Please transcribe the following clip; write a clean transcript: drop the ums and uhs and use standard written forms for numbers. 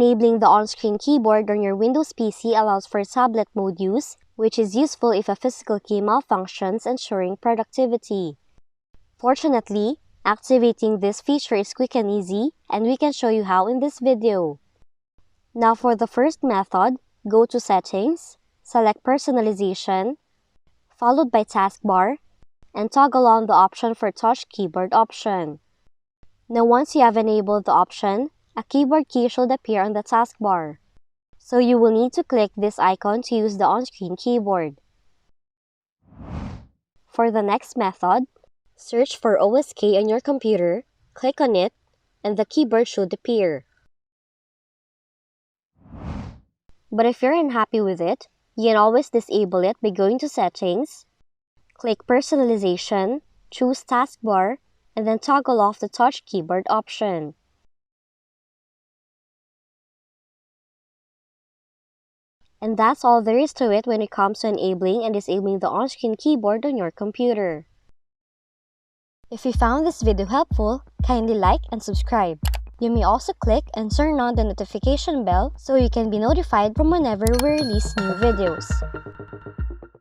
Enabling the on-screen keyboard on your Windows PC allows for tablet mode use, which is useful if a physical key malfunctions, ensuring productivity. Fortunately, activating this feature is quick and easy, and we can show you how in this video. Now for the first method, go to Settings, select Personalization, followed by Taskbar, and toggle on the option for Touch Keyboard option. Now once you have enabled the option, a keyboard key should appear on the taskbar. So you will need to click this icon to use the on-screen keyboard. For the next method, search for OSK on your computer, click on it, and the keyboard should appear. But if you're unhappy with it, you can always disable it by going to Settings, click Personalization, choose Taskbar, and then toggle off the Touch Keyboard option. And that's all there is to it when it comes to enabling and disabling the on-screen keyboard on your computer. If you found this video helpful, kindly like and subscribe. You may also click and turn on the notification bell so you can be notified from whenever we release new videos.